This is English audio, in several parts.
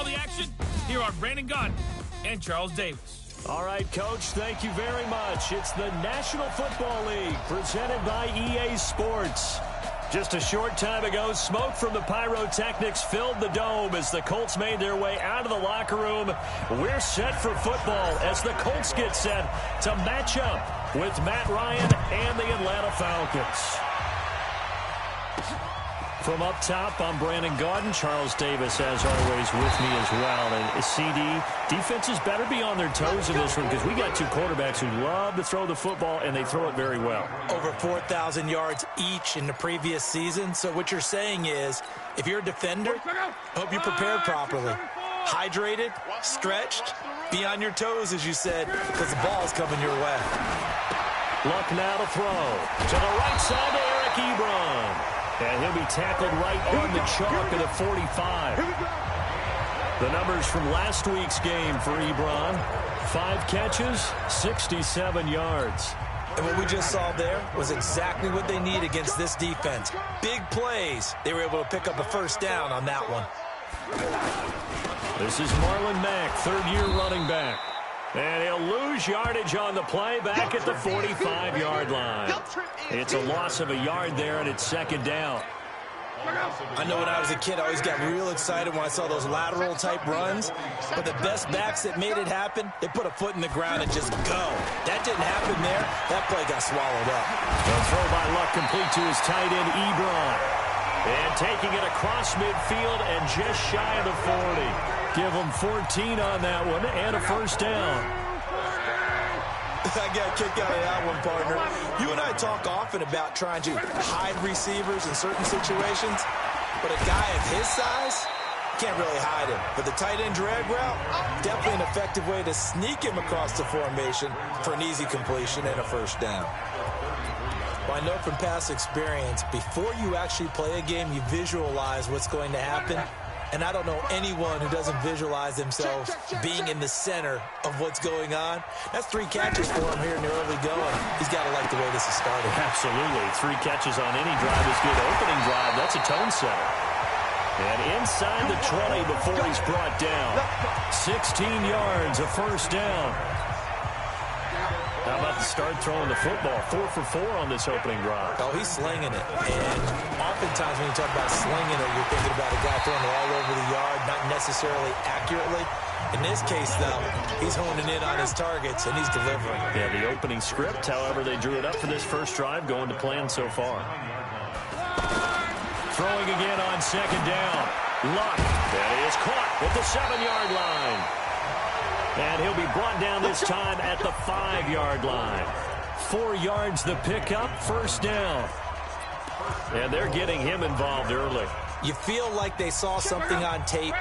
the action, here are Brandon Gaudin and Charles Davis. All right, Coach, thank you very much. It's the National Football League presented by EA Sports. Just a short time ago, smoke from the pyrotechnics filled the dome as the Colts made their way out of the locker room. We're set for football as the Colts get set to match up with Matt Ryan and the Atlanta Falcons. From up top, I'm Brandon Gaudin. Charles Davis, as always, with me as well. And CD, defenses better be on their toes in this one because we got two quarterbacks who love to throw the football, and they throw it very well. Over 4,000 yards each in the previous season. So what you're saying is, if you're a defender, hope you're prepared properly. Hydrated, stretched, be on your toes, as you said, because the ball's coming your way. Luck now to throw. To the right side to Eric Ebron. And he'll be tackled right on the chalk of the 45. The numbers from last week's game for Ebron. 5 catches, 67 yards. And what we just saw there was exactly what they need against this defense. Big plays. They were able to pick up a first down on that one. This is Marlon Mack, third-year running back. And he'll lose yardage on the play back at the 45-yard line. It's a loss of a yard there, and it's second down. I know when I was a kid, I always got real excited when I saw those lateral-type runs. But the best backs that made it happen, they put a foot in the ground and just go. That didn't happen there. That play got swallowed up. The throw by Luck complete to his tight end, Ebron. And taking it across midfield and just shy of the 40. Give them 14 on that one and a first down. I got a kick out of that one, partner. You and I talk often about trying to hide receivers in certain situations, but a guy of his size can't really hide him. But the tight end drag route, definitely an effective way to sneak him across the formation for an easy completion and a first down. Well, I know from past experience, before you actually play a game, you visualize what's going to happen. And I don't know anyone who doesn't visualize themselves being in the center of what's going on. That's 3 catches for him here in the early going. He's got to like the way this is starting. Absolutely. 3 catches on any drive is good. Opening drive, that's a tone setter. And inside the 20 before he's brought down. 16 yards, a first down. How about the start throwing the football? 4 for 4 on this opening drive. Oh, he's slinging it. And oftentimes when you talk about slinging it, you're thinking about a guy throwing it all over the yard, not necessarily accurately. In this case, though, he's honing in on his targets, and he's delivering. Yeah, the opening script, however, they drew it up for this first drive, going to plan so far. Throwing again on second down. Luck. That is caught at the 7-yard line. And he'll be brought down this time at the 5-yard line. 4 yards the pickup, first down. And they're getting him involved early. You feel like they saw something on tape,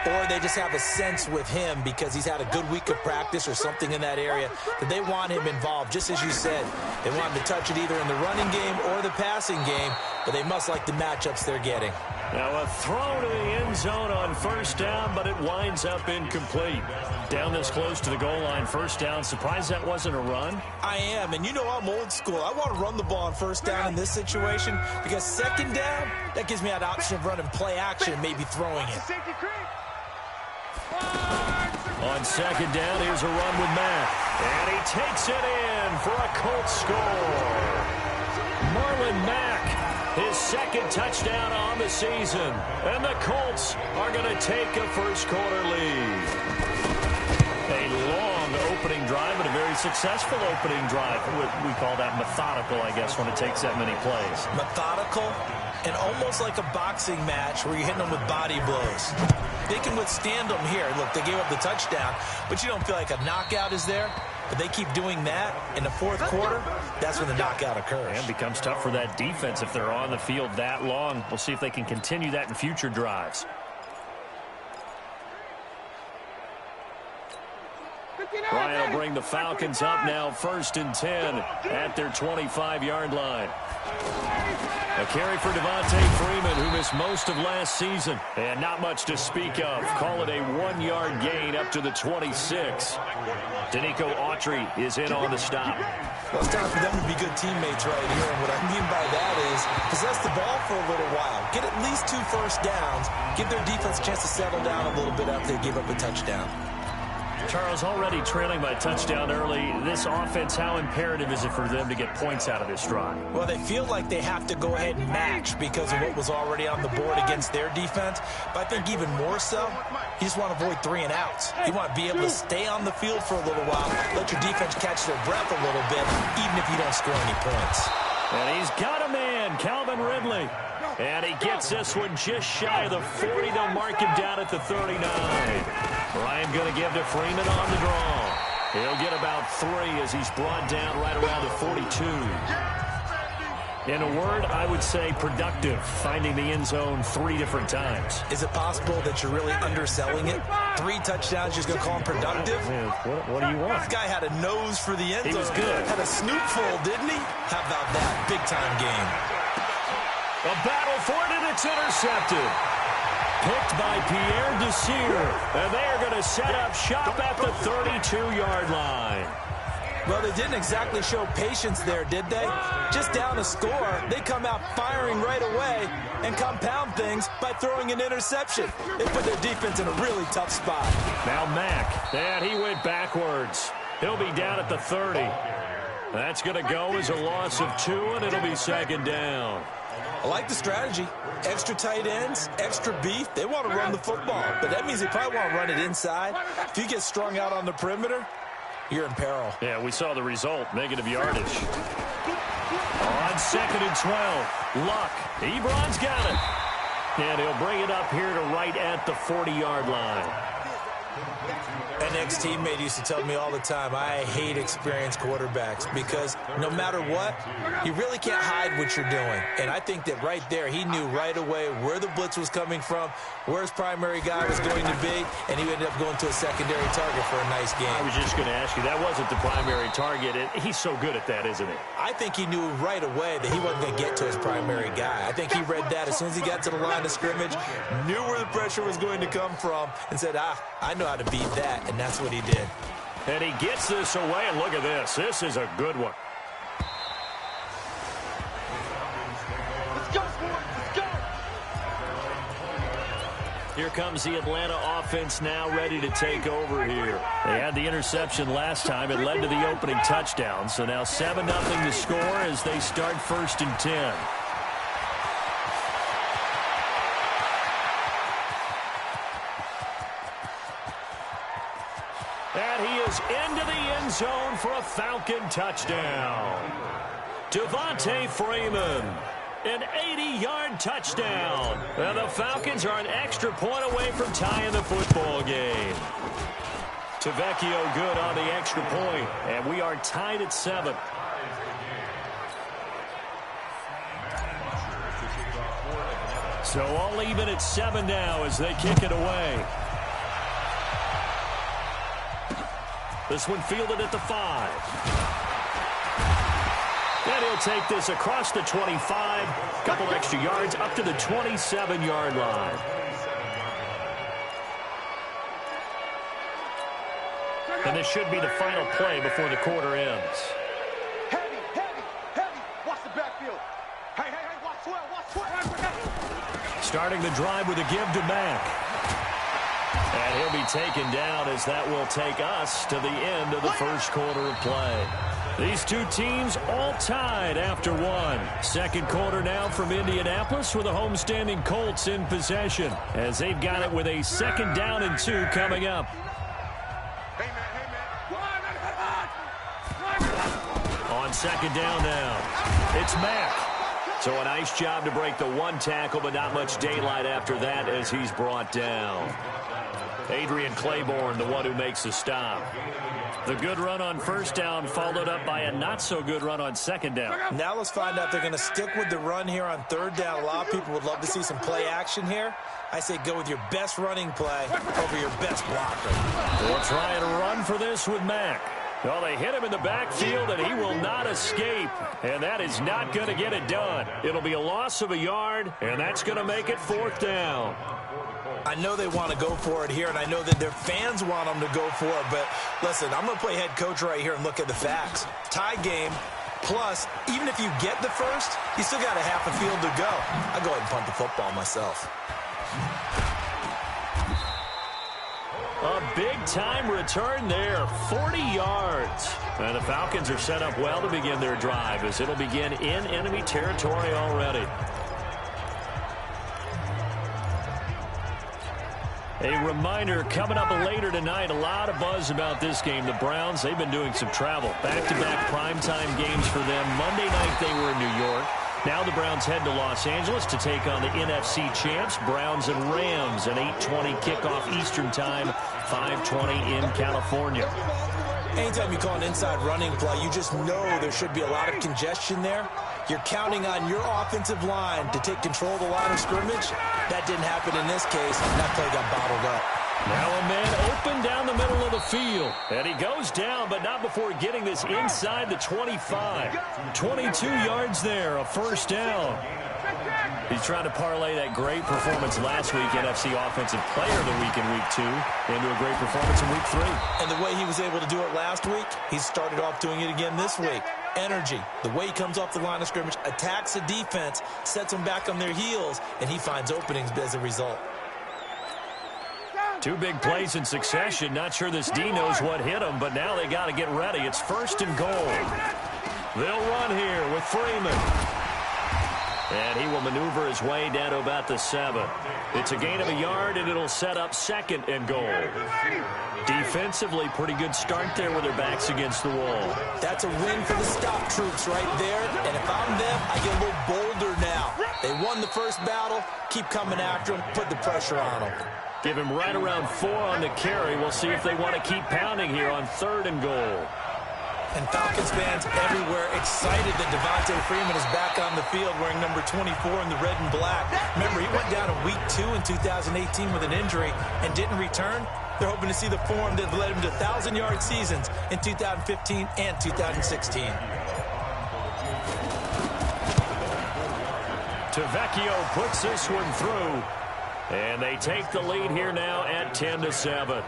or they just have a sense with him because he's had a good week of practice or something in that area that they want him involved. Just as you said, they want him to touch it either in the running game or the passing game, but they must like the matchups they're getting. Now a throw to the end zone on first down, but it winds up incomplete. Down this close to the goal line, first down. Surprised that wasn't a run? I am, and you know I'm old school. I want to run the ball on first down in this situation because second down, that gives me that option of running play action and maybe throwing it. On second down, here's a run with Matt. And he takes it in for a Colts score. Marlon Mack, his second touchdown on the season. And the Colts are going to take a first-quarter lead. A long opening drive, but a very successful opening drive. We call that methodical, I guess, when it takes that many plays. Methodical and almost like a boxing match where you're hitting them with body blows. They can withstand them here. Look, they gave up the touchdown, but you don't feel like a knockout is there. But they keep doing that in the fourth quarter, that's when the knockout occurs. And it becomes tough for that defense if they're on the field that long. We'll see if they can continue that in future drives. Ryan will bring the Falcons up now, 1st and 10 at their 25-yard line. A carry for Devontae Freeman, who missed most of last season. And not much to speak of. Call it a 1-yard gain up to the 26. Danico Autry is in on the stop. Well, it's time for them to be good teammates right here. And what I mean by that is possess the ball for a little while. Get at least 2 first downs. Give their defense a chance to settle down a little bit after they give up a touchdown. Charles, already trailing by touchdown early. This offense, how imperative is it for them to get points out of this drive? Well, they feel like they have to go ahead and match because of what was already on the board against their defense. But I think even more so, you just want to avoid 3 and outs. You want to be able to stay on the field for a little while, let your defense catch their breath a little bit, even if you don't score any points. And he's got a man, Calvin Ridley. And he gets this one just shy of the 40. They'll mark him down at the 39. Ryan going to give to Freeman on the draw. He'll get about 3 as he's brought down right around the 42. In a word, I would say productive, finding the end zone 3 different times. Is it possible that you're really underselling it? 3 touchdowns, you're just going to call him productive? What do you want? This guy had a nose for the end zone. He was good. Had a snoopful, didn't he? How about that? Big-time game. A battle for it, and it's intercepted. Picked by Pierre Desir. And they are going to set up shop at the 32-yard line. Well, they didn't exactly show patience there, did they? Just down a score, they come out firing right away and compound things by throwing an interception. They put their defense in a really tough spot. Now Mack, and he went backwards. He'll be down at the 30. That's going to go as a loss of 2, and it'll be 2nd down. I like the strategy. Extra tight ends, extra beef. They want to run the football, but that means they probably want to run it inside. If you get strung out on the perimeter, you're in peril. Yeah, we saw the result. Negative yardage. On 2nd and 12. Luck. Ebron's got it. And he'll bring it up here to right at the 40-yard line. An ex-teammate used to tell me all the time, I hate experienced quarterbacks because no matter what, you really can't hide what you're doing. And I think that right there, he knew right away where the blitz was coming from, where his primary guy was going to be, and he ended up going to a secondary target for a nice game. I was just going to ask you, that wasn't the primary target. He's so good at that, isn't he? I think he knew right away that he wasn't going to get to his primary guy. I think he read that as soon as he got to the line of scrimmage, knew where the pressure was going to come from, and said, I know how to beat that. And that's what he did. And he gets this away, and look at this. This is a good one. Let's go, let's go. Here comes the Atlanta offense now ready to take over here. They had the interception last time. It led to the opening touchdown. So now 7-0 to score as they start 1st and 10. And he is into the end zone for a Falcon touchdown. Devontae Freeman, an 80-yard touchdown. And the Falcons are an extra point away from tying the football game. Tavecchio good on the extra point, and we are tied at 7. So all even at 7 now as they kick it away. This one fielded at the 5. And he'll take this across the 25. Couple extra yards up to the 27-yard line. And this should be the final play before the quarter ends. Heavy. Watch the backfield. Hey, watch 12. Starting the drive with a give to Mack. And he'll be taken down as that will take us to the end of the first quarter of play. These two teams all tied after 1. 2nd quarter now from Indianapolis with the homestanding Colts in possession as they've got it with a 2nd down and 2 coming up. On 2nd down now, it's Mack. So a nice job to break the 1 tackle, but not much daylight after that as he's brought down. Adrian Claiborne, the one who makes the stop. The good run on 1st down followed up by a not-so-good run on 2nd down. Now let's find out if they're going to stick with the run here on 3rd down. A lot of people would love to see some play action here. I say go with your best running play over your best blocker. We'll try and run for this with Mack. Well, they hit him in the backfield, and he will not escape. And that is not going to get it done. It'll be a loss of a yard, and that's going to make it 4th down. I know they want to go for it here, and I know that their fans want them to go for it. But, listen, I'm going to play head coach right here and look at the facts. Tie game, plus, even if you get the first, you still got a half a field to go. I go ahead and punt the football myself. A big-time return there, 40 yards. And the Falcons are set up well to begin their drive as it'll begin in enemy territory already. A reminder, coming up later tonight, a lot of buzz about this game. The Browns, they've been doing some travel. Back-to-back primetime games for them. Monday night they were in New York. Now the Browns head to Los Angeles to take on the NFC champs, Browns and Rams, an 8:20 kickoff Eastern time, 5:20 in California. Anytime you call an inside running play, you just know there should be a lot of congestion there. You're counting on your offensive line to take control of the line of scrimmage. That didn't happen in this case, and that play got bottled up. Now a man open down the middle of the field. And he goes down, but not before getting this inside the 25. 22 yards there, a 1st down. He's trying to parlay that great performance last week, NFC Offensive Player of the Week in Week 2, into a great performance in Week 3. And the way he was able to do it last week, he started off doing it again this week. Energy, the way he comes off the line of scrimmage, attacks the defense, sets them back on their heels, and he finds openings as a result. 2 big plays in succession. Not sure this D knows what hit him, but now they got to get ready. It's 1st and goal. They'll run here with Freeman. And he will maneuver his way down to about the 7. It's a gain of a yard, and it'll set up 2nd and goal. Defensively, pretty good start there with their backs against the wall. That's a win for the stop troops right there. And if I'm them, I get a little bolder now. They won the first battle. Keep coming after them. Put the pressure on them. Give him right around 4 on the carry. We'll see if they want to keep pounding here on 3rd and goal. And Falcons fans everywhere excited that Devontae Freeman is back on the field wearing number 24 in the red and black. Remember, he went down in Week 2 in 2018 with an injury and didn't return. They're hoping to see the form that led him to 1,000-yard seasons in 2015 and 2016. Tavecchio puts this one through. And they take the lead here now at 10-7.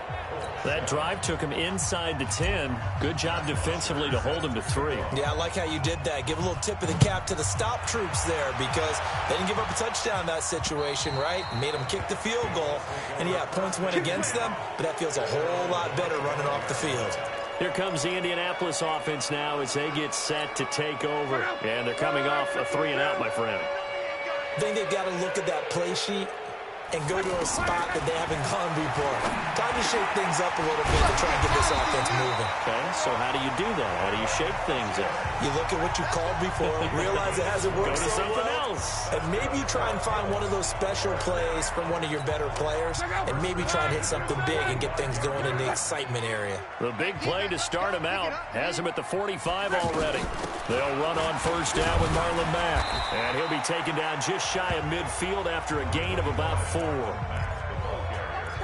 That drive took him inside the 10. Good job defensively to hold him to 3. Yeah, I like how you did that. Give a little tip of the cap to the stop troops there because they didn't give up a touchdown in that situation, right? Made them kick the field goal. And, yeah, points went against them, but that feels a whole lot better running off the field. Here comes the Indianapolis offense now as they get set to take over. And they're coming off a 3-and-out, my friend. I think they've got to look at that play sheet and go to a spot that they haven't gone before. Time to shake things up a little bit to try and get this offense moving. Okay, so how do you do that? How do you shake things up? You look at what you called before, realize it hasn't worked Go to so something well, else. and maybe try and find one of those special plays from one of your better players, and maybe try and hit something big and get things going in the excitement area. The big play to start him out has him at the 45 already. They'll run on 1st down with Marlon Mack, and he'll be taken down just shy of midfield after a gain of about 4.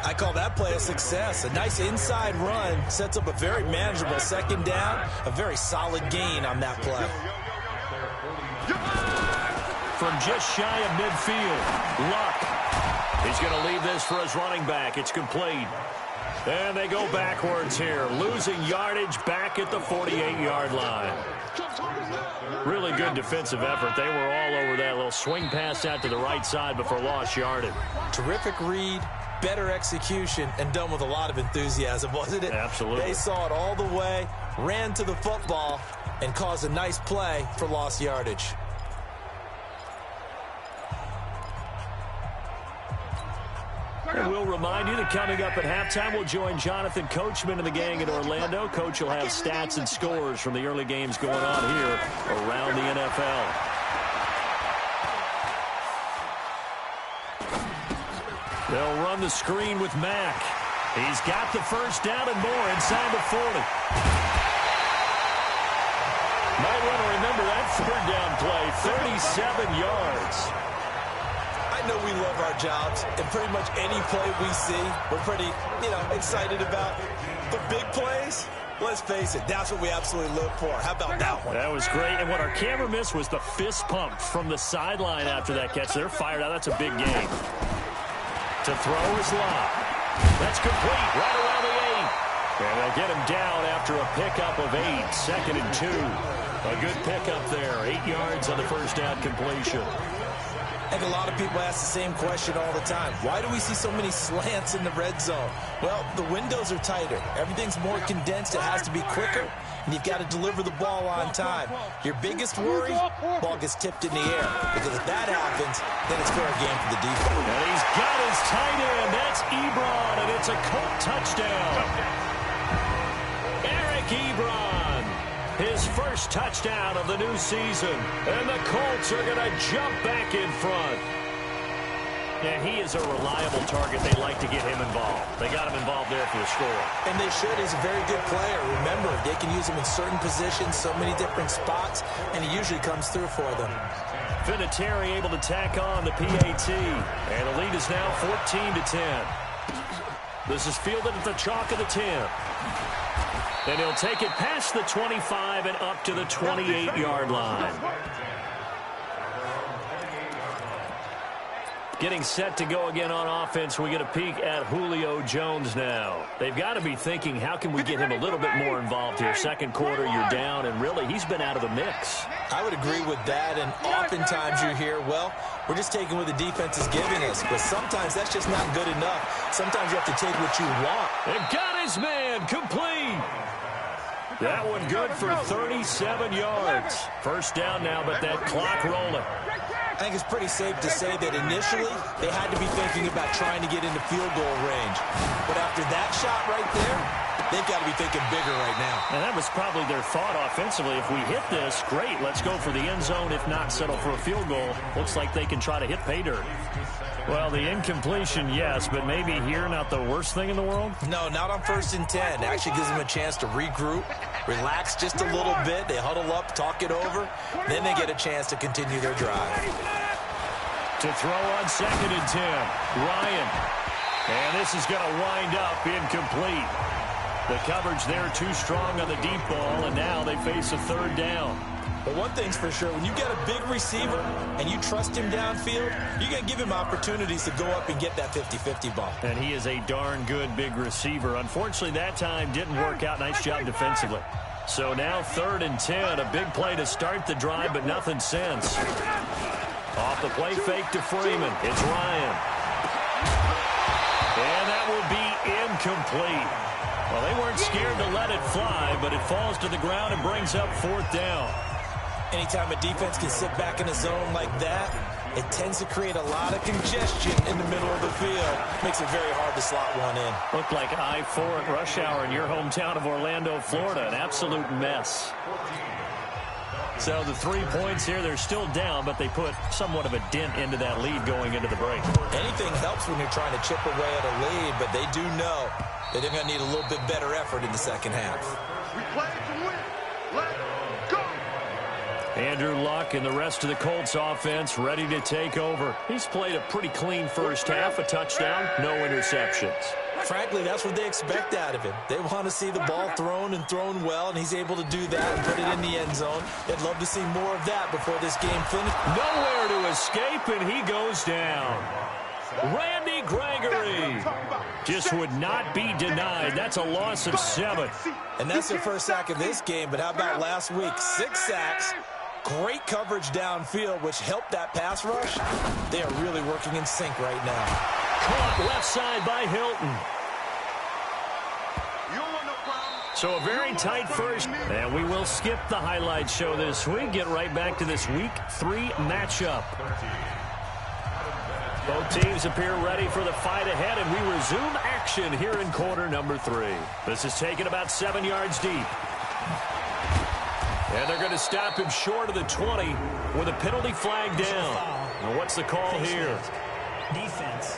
I call that play a success. A nice inside run sets up a very manageable 2nd down, a very solid gain on that play. From just shy of midfield, Luck. He's going to leave this for his running back. It's complete. And they go backwards here, losing yardage back at the 48-yard line. Really good defensive effort. They were all over that little swing pass out to the right side before lost yardage. Terrific read, better execution, and done with a lot of enthusiasm, wasn't it? Absolutely. They saw it all the way, ran to the football, and caused a nice play for lost yardage. And we'll remind you that coming up at halftime, we'll join Jonathan Coachman and the gang in Orlando. Coach will have stats and scores from the early games going on here around the NFL. They'll run the screen with Mack. He's got the 1st down and more inside the 40. Might want to remember that 3rd down play, 37 yards. I know we love our jobs, and pretty much any play we see, we're pretty, excited about. The big plays, let's face it, that's what we absolutely live for. How about that one? That was great, and what our camera missed was the fist pump from the sideline after that catch. They're fired out. That's a big game. To throw is Locke. That's complete right around the 8. And they'll get him down after a pickup of 8, 2nd and 2. A good pickup there, 8 yards on the first down completion. I think a lot of people ask the same question all the time. Why do we see so many slants in the red zone? Well, the windows are tighter. Everything's more condensed. It has to be quicker, and you've got to deliver the ball on time. Your biggest worry, ball gets tipped in the air, because if that happens, then it's fair game for the defense. And he's got his tight end. That's Ebron, and it's a Colt touchdown. Eric Ebron, his first touchdown of the new season. And the Colts are going to jump back in front. And he is a reliable target. They like to get him involved. They got him involved there for the score. And they should. He's a very good player. Remember, they can use him in certain positions, so many different spots, and he usually comes through for them. Vinatieri able to tack on the PAT. And the lead is now 14-10. This is fielded at the chalk of the 10. And he'll take it past the 25 and up to the 28-yard line. Getting set to go again on offense. We get a peek at Julio Jones now. They've got to be thinking, how can we get him a little bit more involved here? Second quarter, you're down, and really, he's been out of the mix. I would agree with that, and oftentimes you hear, well, we're just taking what the defense is giving us, but sometimes that's just not good enough. Sometimes you have to take what you want. And got his man complete. That one good for 37 yards. First down now, but that clock rolling. I think it's pretty safe to say that initially they had to be thinking about trying to get into field goal range. But after that shot right there, they've got to be thinking bigger right now. And that was probably their thought offensively. If we hit this, great, let's go for the end zone. If not, settle for a field goal. Looks like they can try to hit pay dirt. Well, the incompletion, yes, but maybe here not the worst thing in the world? No, not on 1st and 10. It actually gives them a chance to regroup, relax just a little bit. They huddle up, talk it over. Then they get a chance to continue their drive. To throw on 2nd and 10, Ryan. And this is going to wind up incomplete. The coverage there too strong on the deep ball, and now they face a 3rd down. But one thing's for sure, when you get a big receiver and you trust him downfield, you're going to give him opportunities to go up and get that 50-50 ball. And he is a darn good big receiver. Unfortunately, that time didn't work out. Nice job defensively. So now 3rd and 10, a big play to start the drive, but nothing since. Off the play fake to Freeman. It's Ryan. And that will be incomplete. Well, they weren't scared to let it fly, but it falls to the ground and brings up 4th down. Anytime a defense can sit back in a zone like that, it tends to create a lot of congestion in the middle of the field. Makes it very hard to slot one in. Looked like I-4 at rush hour in your hometown of Orlando, Florida. An absolute mess. So the 3 points here, they're still down, but they put somewhat of a dent into that lead going into the break. Anything helps when you're trying to chip away at a lead, but they do know that they're going to need a little bit better effort in the second half. We play to win. Let's go. Andrew Luck and the rest of the Colts offense ready to take over. He's played a pretty clean first half, a touchdown, no interceptions. Frankly, that's what they expect out of him. They want to see the ball thrown and thrown well, and he's able to do that and put it in the end zone. They'd love to see more of that before this game finishes. Nowhere to escape, and he goes down. Randy Gregory just would not be denied. That's a loss of 7. And that's their first sack of this game, but how about last week? 6 sacks. Great coverage downfield, which helped that pass rush. They are really working in sync right now. Caught left side by Hilton. So a very tight first. And we will skip the highlight show this week. Get right back to this Week 3 matchup. Both teams appear ready for the fight ahead, and we resume action here in quarter number 3. This is taken about 7 yards deep. And they're going to stop him short of the 20 with a penalty flag down. And what's the call here? Defense.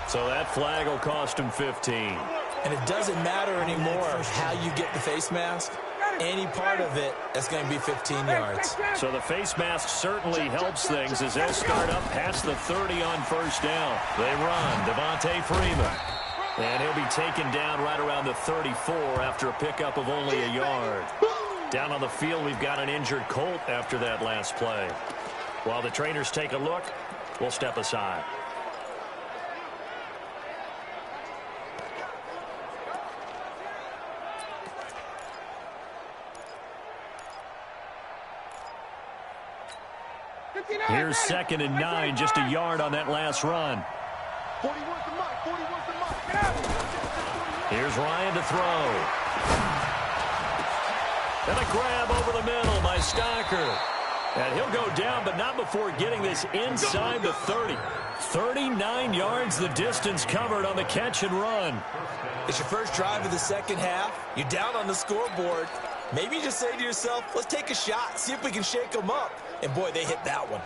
So that flag will cost him 15. And it doesn't matter anymore how you get the face mask. any part of it, that's going to be 15 yards. So the face mask certainly helps things as they'll start up past the 30 on first down. They run. Devontae Freeman. And he'll be taken down right around the 34 after a pickup of only a yard. Down on the field, we've got an injured Colt after that last play. While the trainers take a look, we'll step aside. Here's 2nd and 9, just a yard on that last run. 40 wants the mark. 40 wants the mark. Here's Ryan to throw. And a grab over the middle by Stocker. And he'll go down, but not before getting this inside the 30. 39 yards the distance covered on the catch and run. It's your first drive of the second half. You're down on the scoreboard. Maybe you just say to yourself, let's take a shot, see if we can shake them up. And, boy, they hit that one.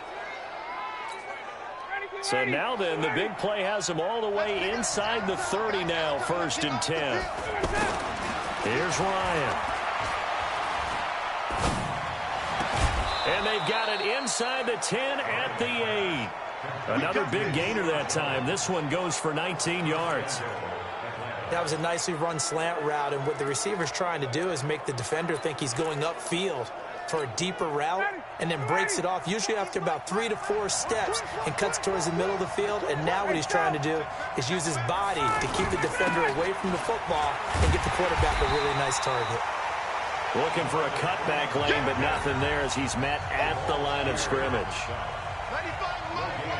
So now then, the big play has them all the way inside the 30 now, 1st and 10. Here's Ryan. And they've got it inside the 10 at the 8. Another big gainer that time. This one goes for 19 yards. That was a nicely run slant route, and what the receiver's trying to do is make the defender think he's going upfield for a deeper route, and then breaks it off, usually after about 3 to 4 steps, and cuts towards the middle of the field. And now what he's trying to do is use his body to keep the defender away from the football and get the quarterback a really nice target. Looking for a cutback lane, but nothing there as he's met at the line of scrimmage.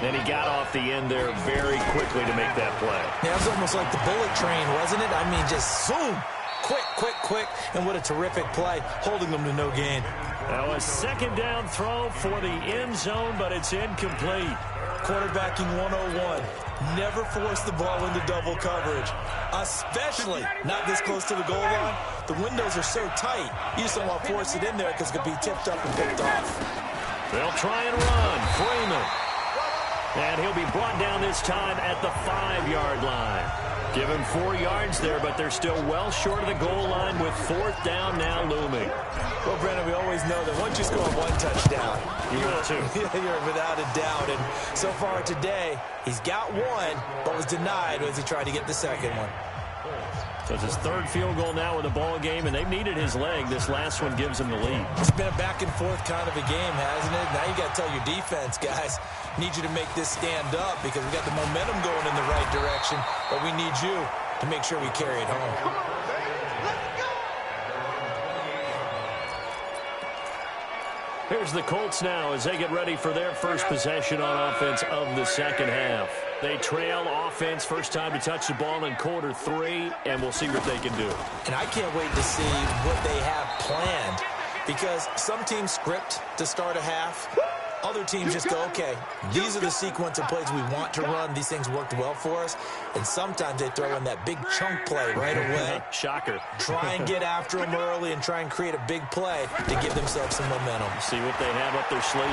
And he got off the end there very quickly to make that play. Yeah, it was almost like the bullet train, wasn't it? I mean, just zoom. Quick, quick, quick. And what a terrific play, holding them to no gain. That was 2nd down throw for the end zone, but it's incomplete. Quarterbacking 101. Never force the ball into double coverage, especially not this close to the goal line. The windows are so tight, you just don't want to force it in there because it could be tipped up and picked off. They'll try and run. Freeman. And he'll be brought down this time at the 5-yard line. Give him 4 yards there, but they're still well short of the goal line with 4th down now looming. Well, Brennan, we always know that once you score 1 touchdown, you're without a doubt. And so far today, he's got 1, but was denied as he tried to get the 2nd one. So it's his 3rd field goal now in the ball game, and they've needed his leg. This last one gives him the lead. It's been a back-and-forth kind of a game, hasn't it? Now you got to tell your defense, guys, need you to make this stand up because we got the momentum going in the right direction, but we need you to make sure we carry it home. Here's the Colts now as they get ready for their first possession on offense of the second half. They trail offense, first time to touch the ball in quarter 3, and we'll see what they can do. And I can't wait to see what they have planned because some teams script to start a half. Other teams just go, okay, these are the sequence of plays we want to run. These things worked well for us. And sometimes they throw in that big chunk play right away. Shocker. Try and get after them early and try and create a big play to give themselves some momentum. See what they have up their sleeve.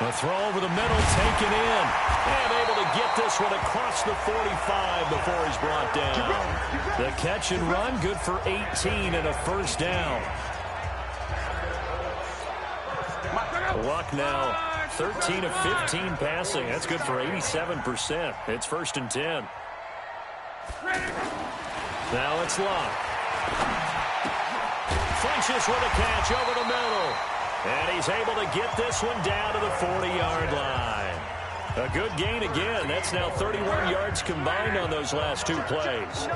A throw over the middle, taken in. And able to get this one across the 45 before he's brought down. The catch and run, good for 18 and a first down. Luck now, 13 of 15 passing. That's good for 87%. It's 1st and 10. Now it's Luck. Flinches with a catch over the middle. And he's able to get this one down to the 40-yard line. A good gain again. That's now 31 yards combined on those last 2 plays.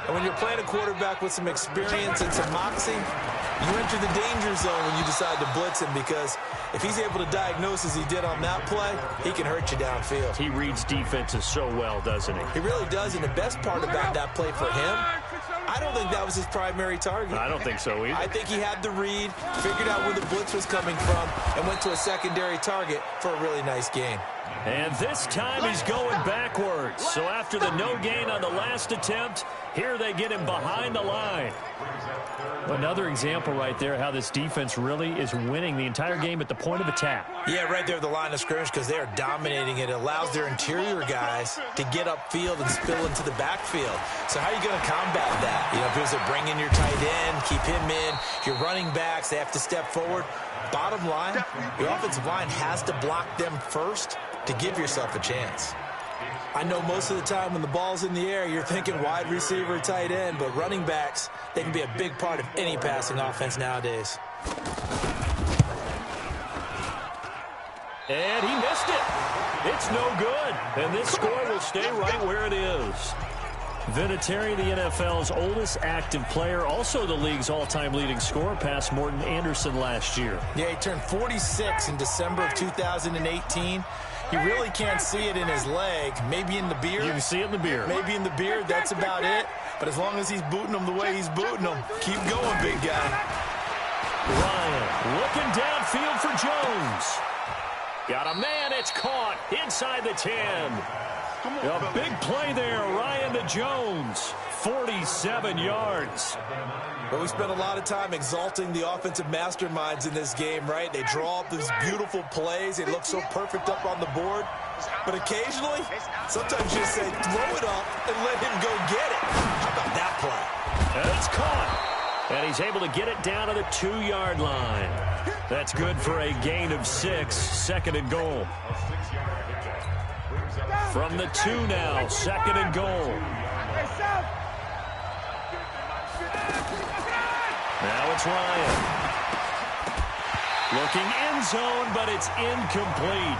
And when you're playing a quarterback with some experience and some moxie, you enter the danger zone when you decide to blitz him because if he's able to diagnose as he did on that play, he can hurt you downfield. He reads defenses so well, doesn't he? He really does, and the best part about that play for him, I don't think that was his primary target. I don't think so either. I think he had the read, figured out where the blitz was coming from, and went to a secondary target for a really nice gain. And this time he's going backwards. So after the no gain on the last attempt, here they get him behind the line. Another example right there how this defense really is winning the entire game at the point of attack. Yeah, right there at the line of scrimmage because they are dominating it. It allows their interior guys to get upfield and spill into the backfield. So how are you going to combat that? You know, because they bring in your tight end, keep him in. Your running backs, they have to step forward. Bottom line, the offensive line has to block them first to give yourself a chance. I know most of the time when the ball's in the air, you're thinking wide receiver, tight end, but running backs, they can be a big part of any passing offense nowadays. And he missed it. It's no good. And this score will stay right where it is. Vinatieri, the NFL's oldest active player, also the league's all-time leading scorer, past Morton Anderson last year. Yeah, he turned 46 in December of 2018. You really can't see it in his leg. Maybe in the beard. You can see it in the beard. Maybe in the beard. That's about it. But as long as he's booting them the way he's booting them, keep going, big guy. Ryan looking downfield for Jones. Got a man. It's caught inside the 10. A big play there. Ryan to Jones. 47 yards. But we spent a lot of time exalting the offensive masterminds in this game, right? They draw up these beautiful plays. They look so perfect up on the board. But occasionally, sometimes you just say, throw it up and let him go get it. How about that play? And it's caught. And he's able to get it down to the 2-yard line. That's good for a gain of 6, second and goal. From the 2 now, second and goal. Now it's Ryan. Looking end zone, but it's incomplete.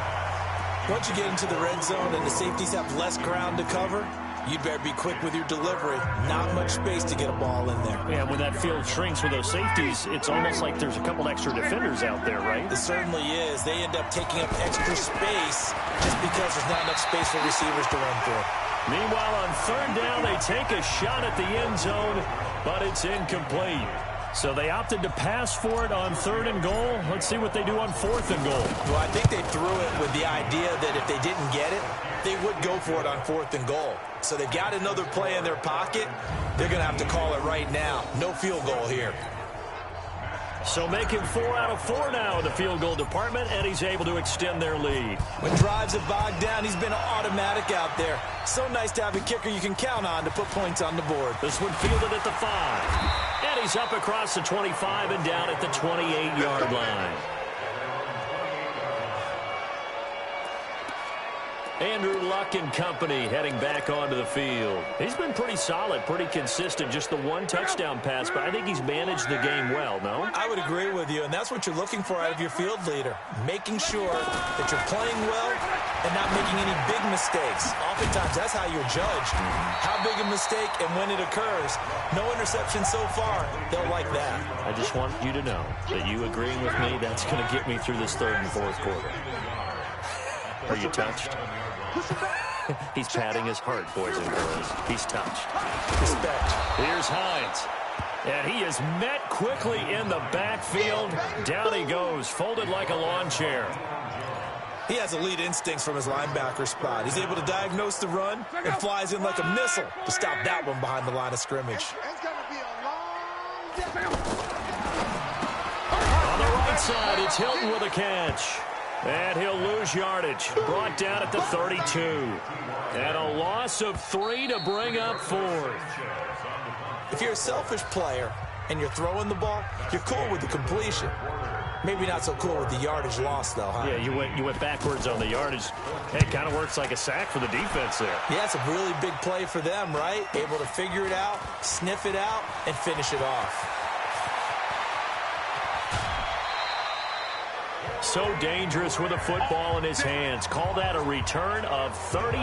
Once you get into the red zone and the safeties have less ground to cover, you better be quick with your delivery. Not much space to get a ball in there. Yeah, when that field shrinks with those safeties, it's almost like there's a couple extra defenders out there, right? It certainly is. They end up taking up extra space just because there's not enough space for receivers to run through. Meanwhile, on third down, they take a shot at the end zone, but it's incomplete. So they opted to pass for it on third and goal. Let's see what they do on fourth and goal. Well, I think they threw it with the idea that if they didn't get it, they would go for it on fourth and goal. So they've got another play in their pocket. They're going to have to call it right now. No field goal here. So making 4 out of 4 now in the field goal department, and he's able to extend their lead. When drives have bogged down, he's been automatic out there. So nice to have a kicker you can count on to put points on the board. This one fielded at the 5. And he's up across the 25 and down at the 28-yard line. Andrew Luck and company heading back onto the field. He's been pretty solid, pretty consistent. Just the one touchdown pass, but I think he's managed the game well, no? I would agree with you, and that's what you're looking for out of your field leader. Making sure that you're playing well and not making any big mistakes. Oftentimes, that's how you're judged. How big a mistake and when it occurs. No interception so far. They'll like that. I just want you to know that you agreeing with me, that's going to get me through this third and fourth quarter. Are you touched? He's patting his heart, boys and girls. He's touched. Respect. Here's Hines. And he is met quickly in the backfield. Down he goes, folded like a lawn chair. He has elite instincts from his linebacker spot. He's able to diagnose the run and flies in like a missile to stop that one behind the line of scrimmage. On the right side, it's Hilton with a catch. And he'll lose yardage. Brought down at the 32. And a loss of 3 to bring up 4. If you're a selfish player and you're throwing the ball, you're cool with the completion. Maybe not so cool with the yardage loss, though, huh? Yeah, you went backwards on the yardage. Hey, it kind of works like a sack for the defense there. Yeah, it's a really big play for them, right? Able to figure it out, sniff it out, and finish it off. So dangerous with a football in his hands. Call that a return of 38.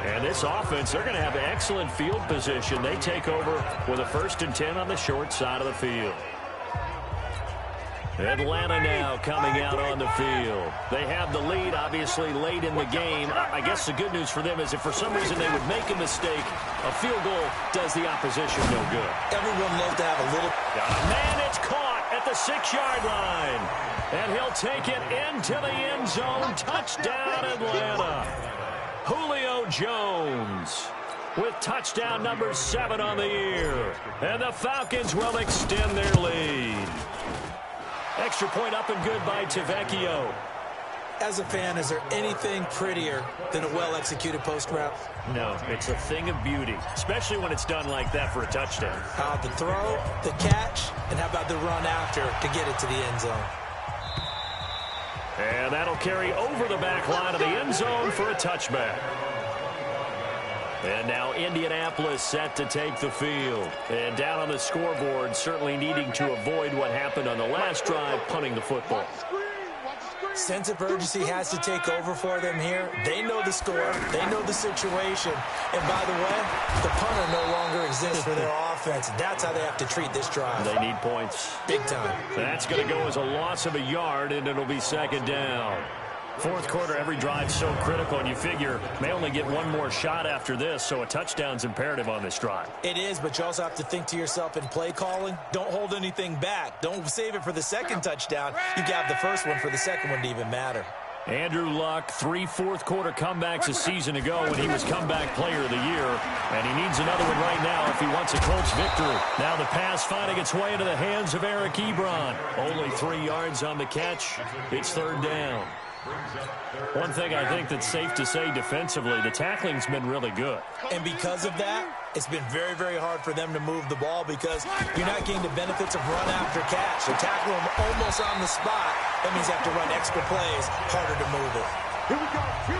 And this offense, they're going to have excellent field position. They take over with a 1st and 10 on the short side of the field. Atlanta now coming out on the field. They have the lead, obviously, late in the game. I guess the good news for them is if for some reason they would make a mistake, a field goal does the opposition no good. Everyone loves to have a little... Man, it's caught, at the 6-yard line. And he'll take it into the end zone. Touchdown, Atlanta. Julio Jones with touchdown number 7 on the year. And the Falcons will extend their lead. Extra point up and good by Tavecchio. As a fan, is there anything prettier than a well-executed post route? No, it's a thing of beauty, especially when it's done like that for a touchdown. How about the throw, the catch, and how about the run after to get it to the end zone? And that'll carry over the back line of the end zone for a touchback. And now Indianapolis set to take the field. And down on the scoreboard, certainly needing to avoid what happened on the last drive, punting the football. Sense of urgency has to take over for them here. They know the score. They know the situation. And by the way, the punter no longer exists for their offense. That's how they have to treat this drive. They need points. Big time. That's going to go as a loss of a yard, and it'll be 2nd down. Fourth quarter, every drive's so critical, and you figure may only get one more shot after this, so a touchdown's imperative on this drive. It is, but you also have to think to yourself in play calling, don't hold anything back. Don't save it for the second touchdown. You got the first one for the second one to even matter. Andrew Luck, 3 fourth-quarter comebacks a season ago when he was comeback player of the year, and he needs another one right now if he wants a Colts victory. Now the pass finding its way into the hands of Eric Ebron. Only 3 yards on the catch. It's 3rd down. One thing I think that's safe to say defensively, the tackling's been really good. And because of that, it's been very, very hard for them to move the ball because you're not getting the benefits of run after catch. So tackle them almost on the spot. That means you have to run extra plays, harder to move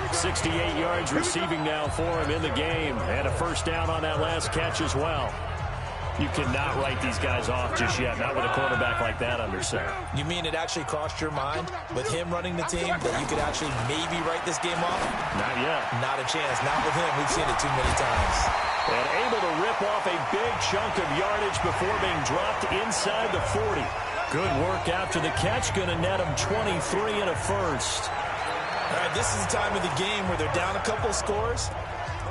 it. 68 yards receiving now for him in the game. And a 1st down on that last catch as well. You cannot write these guys off just yet, not with a quarterback like that under center. You mean it actually crossed your mind with him running the team that you could actually maybe write this game off? Not yet. Not a chance. Not with him. We've seen it too many times. And able to rip off a big chunk of yardage before being dropped inside the 40. Good work after the catch. Going to net him 23 and a 1st. All right, this is the time of the game where they're down a couple scores.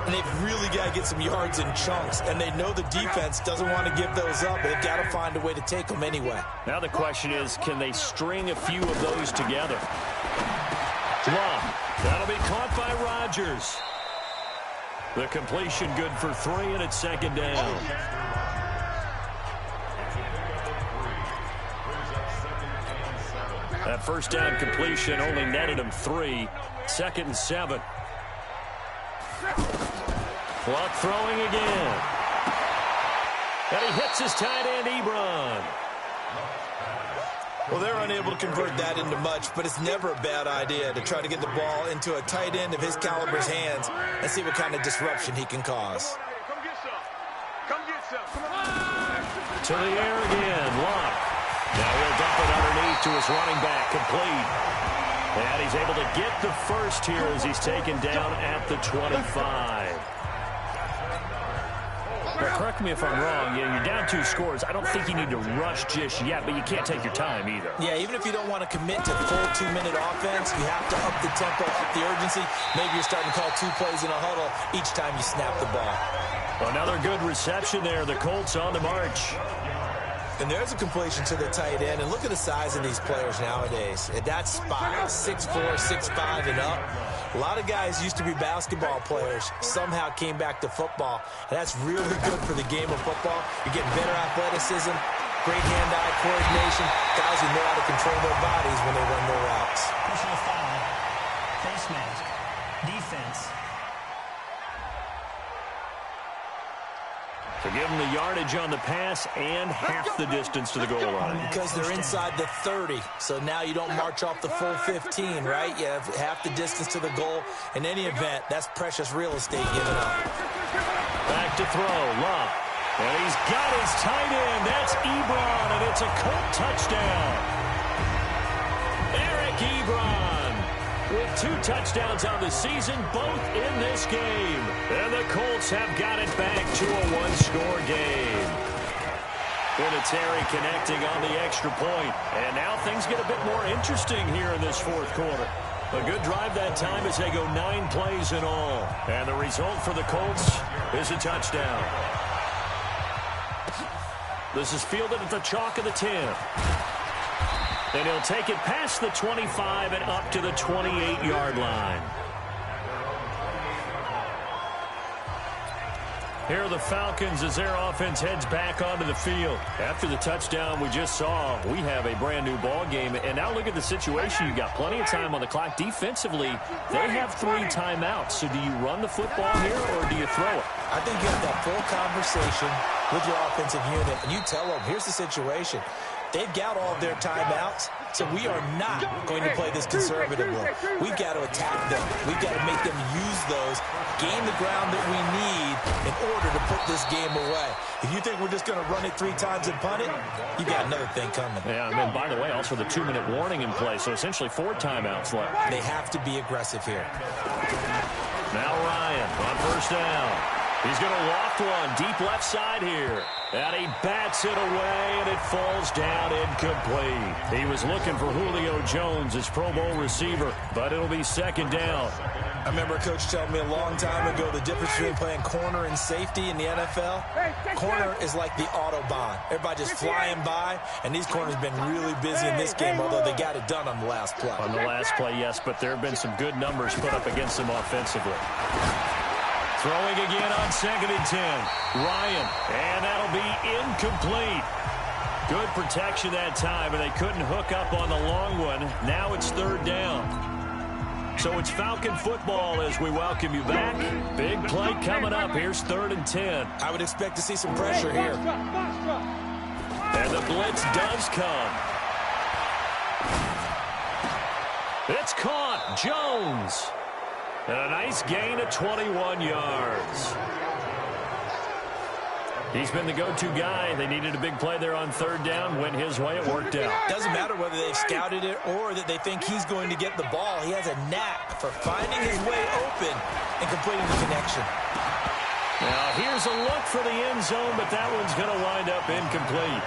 And they've really got to get some yards in chunks. And they know the defense doesn't want to give those up. But they've got to find a way to take them anyway. Now the question is, can they string a few of those together? Love. That'll be caught by Rodgers. The completion good for 3, and it's 2nd down. That 1st down completion only netted him 3. 2nd and 7. Clock throwing again. And he hits his tight end, Ebron. Well, they're unable to convert that into much, but it's never a bad idea to try to get the ball into a tight end of his caliber's hands and see what kind of disruption he can cause. Come get some. Come get some. To the air again, Luck. Now he'll dump it underneath to his running back, complete. And he's able to get the 1st here as he's taken down at the 25. Now, correct me if I'm wrong. Yeah, you're down 2 scores. I don't think you need to rush just yet, but you can't take your time either. Yeah, even if you don't want to commit to full 2-minute offense, you have to up the tempo, up the urgency. Maybe you're starting to call 2 plays in a huddle each time you snap the ball. Another good reception there. The Colts on the march. And there's a completion to the tight end. And look at the size of these players nowadays. At that spot, 6'4", 6'5", and up. A lot of guys used to be basketball players, somehow came back to football. And that's really good for the game of football. You're getting better athleticism, great hand-eye coordination, guys who know how to control their bodies when they run their routes. Personal foul, face mask, defense. To give them the yardage on the pass and half the distance to the goal line. Because they're inside the 30, so now you don't march off the full 15, right? You have half the distance to the goal. In any event, that's precious real estate given up. Back to throw, Love. And he's got his tight end. That's Ebron, and it's a Colt touchdown. Eric Ebron with 2 touchdowns on the season, both in this game. And the Colts have got it back to a 1-score game. Vinatieri connecting on the extra point. And now things get a bit more interesting here in this 4th quarter. A good drive that time as they go 9 plays in all. And the result for the Colts is a touchdown. This is fielded at the chalk of the 10. And he'll take it past the 25 and up to the 28-yard line. Here are the Falcons as their offense heads back onto the field. After the touchdown we just saw, we have a brand-new ball game. And now look at the situation. You've got plenty of time on the clock. Defensively, they have 3 timeouts. So do you run the football here or do you throw it? I think you have that full conversation with your offensive unit, and you tell them, here's the situation. They've got all of their timeouts, so we are not going to play this conservatively. We've got to attack them. We've got to make them use those, gain the ground that we need in order to put this game away. If you think we're just going to run it 3 times and punt it, you got another thing coming. Yeah, and then, by the way, also the 2-minute warning in play, so essentially 4 timeouts left. They have to be aggressive here. Now Ryan on first down. He's going to loft one deep left side here. And he bats it away, and it falls down incomplete. He was looking for Julio Jones, his Pro Bowl receiver, but it'll be second down. I remember a coach telling me a long time ago the difference between playing corner and safety in the NFL. Corner is like the Autobahn. Everybody just flying by, and these corners have been really busy in this game, although they got it done on the last play. On the last play, yes, but there have been some good numbers put up against them offensively. Throwing again on 2nd and 10. Ryan, and that'll be incomplete. Good protection that time, and they couldn't hook up on the long one. Now it's 3rd down. So it's Falcon football as we welcome you back. Big play coming up. Here's 3rd and 10. I would expect to see some pressure here. And the blitz does come. It's caught. Jones. And a nice gain of 21 yards. He's been the go-to guy. They needed a big play there on 3rd down. Went his way. It worked out. Doesn't matter whether they've scouted it or that they think he's going to get the ball. He has a knack for finding his way open and completing the connection. Now, here's a look for the end zone, but that one's going to wind up incomplete.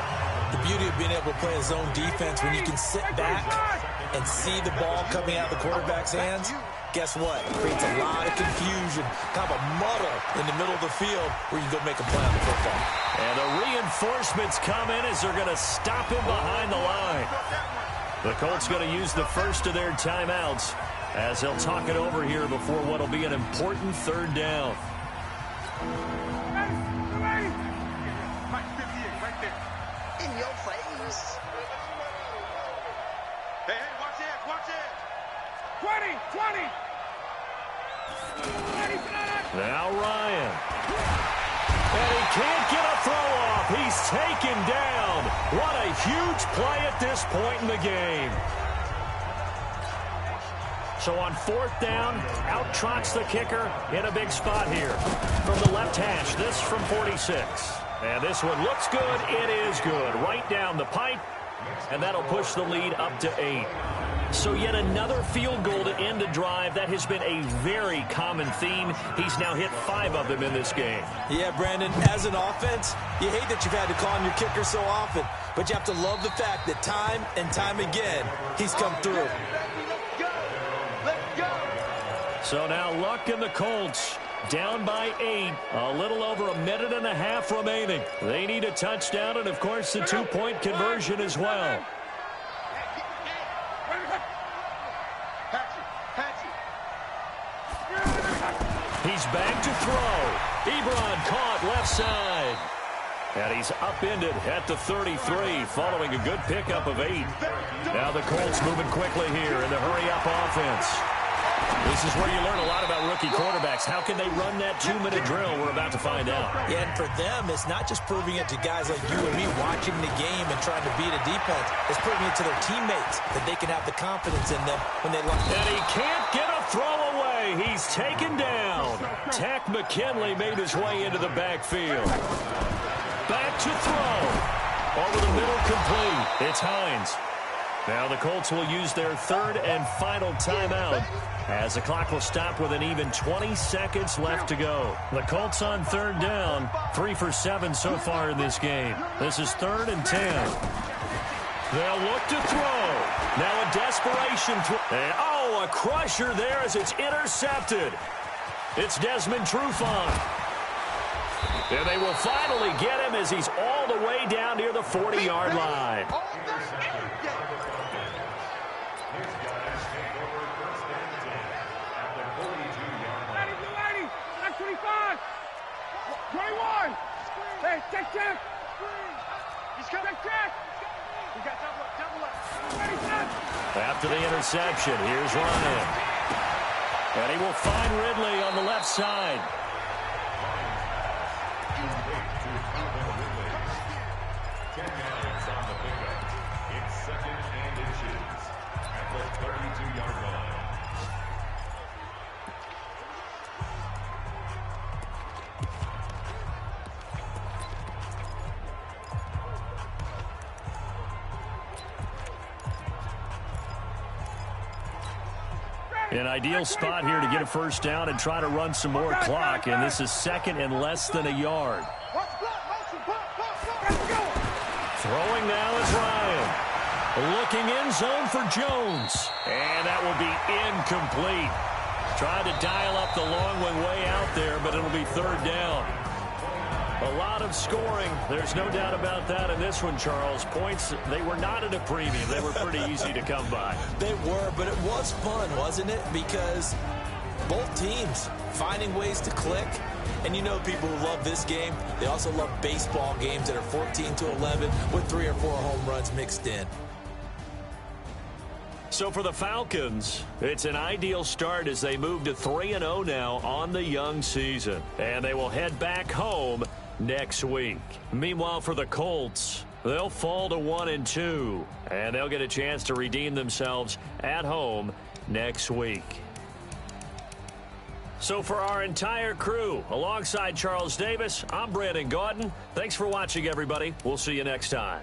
The beauty of being able to play a zone defense when you can sit back and see the ball coming out of the quarterback's hands, guess what? It creates a lot of confusion, kind of a muddle in the middle of the field where you can go make a play on the football. And the reinforcements come in as they're going to stop him behind the line. The Colts going to use the first of their timeouts as they'll talk it over here before what will be an important 3rd down. In your face. Hey, watch it, watch it. 20. Now Ryan. And he can't get a throw off. He's taken down. What a huge play at this point in the game. So on 4th down, out trots the kicker in a big spot here. From the left hash, this from 46. And this one looks good. It is good. Right down the pipe. And that'll push the lead up to 8. So yet another field goal to end a drive. That has been a very common theme. He's now hit 5 of them in this game. Yeah, Brandon, as an offense, you hate that you've had to call on your kicker so often, but you have to love the fact that time and time again, he's come through. So now Luck and the Colts down by 8. A little over a minute and a half remaining. They need a touchdown and, of course, the 2-point conversion as well. He's back to throw. Ebron caught left side. And he's upended at the 33 following a good pickup of 8. Now the Colts moving quickly here in the hurry-up offense. This is where you learn a lot about rookie quarterbacks. How can they run that 2-minute drill? We're about to find out. Yeah, and for them, it's not just proving it to guys like you and me watching the game and trying to beat a defense. It's proving it to their teammates that they can have the confidence in them when they look. And he can't get a throw away. He's taken down. Tack McKinley made his way into the backfield. Back to throw. Over the middle, complete. It's Hines. Now the Colts will use their 3rd and final timeout as the clock will stop with an even 20 seconds left to go. The Colts on 3rd down, 3 for 7 so far in this game. This is 3rd and 10. They'll look to throw. Now a desperation throw. And a crusher there as it's intercepted. It's Desmond Trufant. And they will finally get him as he's all the way down near the 40-yard line. 21. Hey, check. He's coming. Check. We got double up. Ready, set. After the interception, here's Ryan. And he will find Ridley on the left side. It's 2nd and inches at the 32-yard line. An ideal spot here to get a first down and try to run some more clock, and this is 2nd and less than a yard. Throwing now is Ryan. Looking in zone for Jones. And that will be incomplete. Trying to dial up the long one way out there, but it'll be 3rd down. A lot of scoring. There's no doubt about that in this one, Charles. Points, they were not at a premium. They were pretty easy to come by. They were, but it was fun, wasn't it? Because both teams finding ways to click. And you know people who love this game, they also love baseball games that are 14-11 with 3 or 4 home runs mixed in. So for the Falcons, it's an ideal start as they move to 3-0 now on the young season. And they will head back home next week. Meanwhile, for the Colts, they'll fall to 1-2. And they'll get a chance to redeem themselves at home next week. So for our entire crew, alongside Charles Davis, I'm Brandon Gaudin. Thanks for watching, everybody. We'll see you next time.